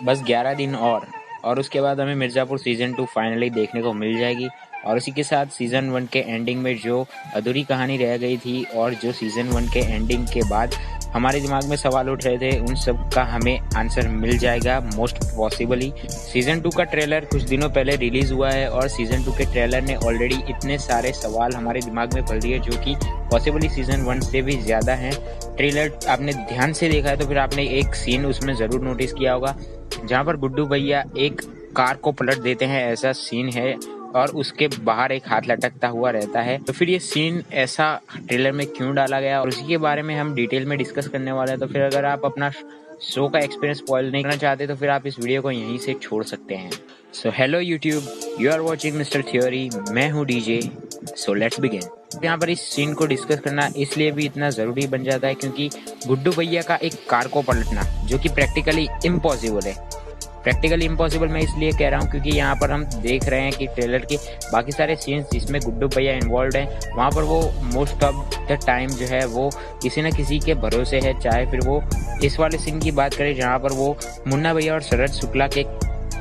बस 11 दिन और उसके बाद हमें मिर्ज़ापुर सीज़न 2 फाइनली देखने को मिल जाएगी। और इसी के साथ सीज़न 1 के एंडिंग में जो अधूरी कहानी रह गई थी और जो सीज़न 1 के एंडिंग के बाद हमारे दिमाग में सवाल उठ रहे थे, उन सब का हमें आंसर मिल जाएगा मोस्ट पॉसिबली। सीज़न 2 का ट्रेलर कुछ दिनों पहले रिलीज़ हुआ है और सीज़न 2 के ट्रेलर ने ऑलरेडी इतने सारे सवाल हमारे दिमाग में भर दिए जो कि पॉसिबली सीज़न 1 से भी ज़्यादा हैं। ट्रेलर आपने ध्यान से देखा है तो फिर आपने एक सीन उसमें ज़रूर नोटिस किया होगा, जहाँ पर गुड्डू भैया एक कार को पलट देते हैं, ऐसा सीन है और उसके बाहर एक हाथ लटकता हुआ रहता है। तो फिर ये सीन ऐसा ट्रेलर में क्यों डाला गया और उसी के बारे में हम डिटेल में डिस्कस करने वाले हैं। तो फिर अगर आप अपना शो का एक्सपीरियंस स्पॉइल नहीं करना चाहते तो फिर आप इस वीडियो को यहीं से छोड़ सकते हैं। So hello YouTube, you are watching Mister Theory, मैं हूँ डीजे। So let's begin. यहाँ पर इस सीन को डिस्कस करना इसलिए भी इतना ज़रूरी बन जाता है क्योंकि गुड्डू भैया का एक कार को पलटना जो कि प्रैक्टिकली इम्पॉसिबल है। प्रैक्टिकली इम्पॉसिबल मैं इसलिए कह रहा हूँ क्योंकि यहाँ पर हम देख रहे हैं कि ट्रेलर के बाकी सारे सीन्स जिसमें गुड्डू भैया इन्वॉल्व हैं, वहाँ पर वो मोस्ट ऑफ द टाइम जो है वो किसी न किसी के भरोसे है। चाहे फिर वो इस वाले सीन की बात करें जहाँ पर वो मुन्ना भैया और शरद शुक्ला के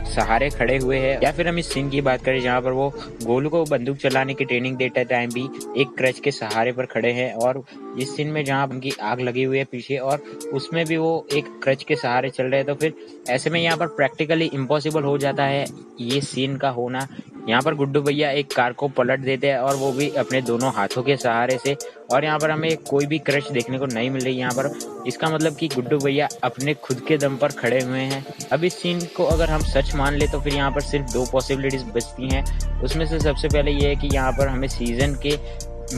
सहारे खड़े हुए हैं, या फिर हम इस सीन की बात करें जहाँ पर वो गोलू को बंदूक चलाने की ट्रेनिंग देते टाइम भी एक क्रच के सहारे पर खड़े हैं, और इस सीन में जहाँ उनकी आग लगी हुई है पीछे और उसमें भी वो एक क्रच के सहारे चल रहे हैं। तो फिर ऐसे में यहाँ पर प्रैक्टिकली इम्पॉसिबल हो जाता है ये सीन का होना। यहाँ पर गुड्डू भैया एक कार को पलट देते हैं और वो भी अपने दोनों हाथों के सहारे से, और यहाँ पर हमें कोई भी क्रच देखने को नहीं मिल रही यहाँ पर। इसका मतलब कि गुड्डू भैया अपने खुद के दम पर खड़े हुए हैं। अब इस सीन को अगर हम सच मान ले तो फिर यहाँ पर सिर्फ 2 पॉसिबिलिटीज बचती हैं। उसमें से सबसे पहले ये है कि यहाँ पर हमें सीजन के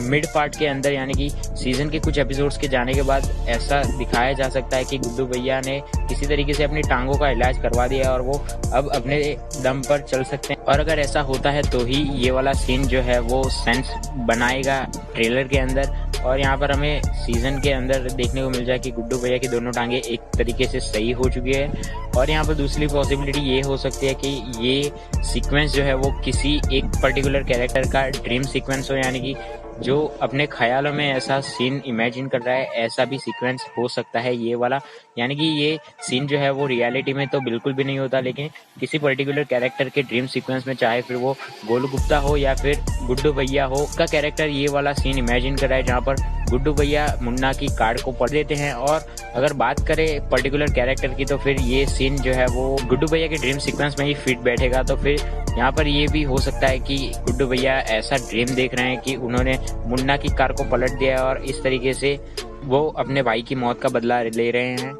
मिड पार्ट के अंदर यानी कि सीजन के कुछ एपिसोड्स के जाने के बाद ऐसा दिखाया जा सकता है कि गुड्डू भैया ने किसी तरीके से अपनी टांगों का इलाज करवा दिया और वो अब अपने दम पर चल सकते हैं। और अगर ऐसा होता है तो ही ये वाला सीन जो है वो सेंस बनाएगा ट्रेलर के अंदर, और यहाँ पर हमें सीजन के अंदर देखने को मिल जाए कि गुड्डू भैया की दोनों टांगे एक तरीके से सही हो चुकी है। और यहाँ पर दूसरी पॉसिबिलिटी ये हो सकती है कि ये सीक्वेंस जो है वो किसी एक पर्टिकुलर कैरेक्टर का ड्रीम सीक्वेंस हो, यानी कि जो अपने ख्यालों में ऐसा सीन इमेजिन कर रहा है, ऐसा भी सीक्वेंस हो सकता है ये वाला। यानी कि ये सीन जो है वो रियलिटी में तो बिल्कुल भी नहीं होता, लेकिन किसी पर्टिकुलर कैरेक्टर के ड्रीम सीक्वेंस में, चाहे फिर वो गोलू गुप्ता हो या फिर गुड्डू भैया हो, का कैरेक्टर ये वाला सीन इमेजिन कर रहा है जहाँ पर गुड्डू भैया मुन्ना की कार्ड को पढ़ देते हैं। और अगर बात करें पर्टिकुलर कैरेक्टर की तो फिर ये सीन जो है वो गुड्डू भैया के ड्रीम सीक्वेंस में ही फिट बैठेगा। तो फिर यहाँ पर ये भी हो सकता है कि गुड्डू भैया ऐसा ड्रीम देख रहे हैं कि उन्होंने मुन्ना की कार को पलट दिया और इस तरीके से वो अपने भाई की मौत का बदला ले रहे हैं।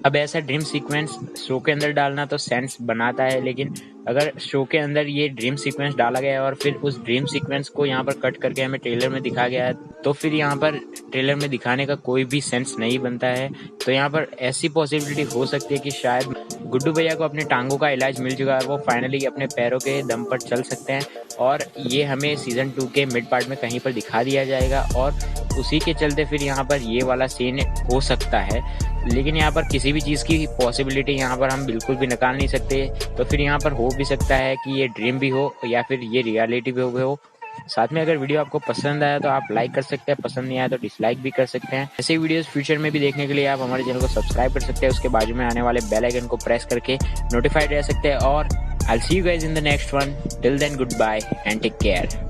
अब ऐसा ड्रीम सीक्वेंस शो के अंदर डालना तो सेंस बनाता है, लेकिन अगर शो के अंदर ये ड्रीम सीक्वेंस डाला गया है और फिर उस ड्रीम सीक्वेंस को यहाँ पर कट करके हमें ट्रेलर में दिखा गया है तो फिर यहाँ पर ट्रेलर में दिखाने का कोई भी सेंस नहीं बनता है। तो यहाँ पर ऐसी पॉसिबिलिटी हो सकती है कि शायद गुड्डू भैया को अपने टांगों का इलाज मिल चुका है और वो फाइनली अपने पैरों के दम पर चल सकते हैं, और ये हमें सीजन 2 के मिड पार्ट में कहीं पर दिखा दिया जाएगा और उसी के चलते फिर यहाँ पर ये वाला सीन हो सकता है। लेकिन यहाँ पर किसी भी चीज़ की पॉसिबिलिटी यहाँ पर हम बिल्कुल भी निकाल नहीं सकते। तो फिर यहाँ पर हो भी सकता है कि ये ड्रीम भी हो या फिर ये रियलिटी भी हो। साथ में अगर वीडियो आपको पसंद आया तो आप लाइक कर सकते हैं, पसंद नहीं आया तो डिसलाइक भी कर सकते हैं। ऐसे वीडियोस फ्यूचर में भी देखने के लिए आप हमारे चैनल को सब्सक्राइब कर सकते हैं, उसके बाजू में आने वाले बेल आइकन को प्रेस करके नोटिफाइड रह सकते हैं। और I will see you guys in the next one. Till then goodbye and take care.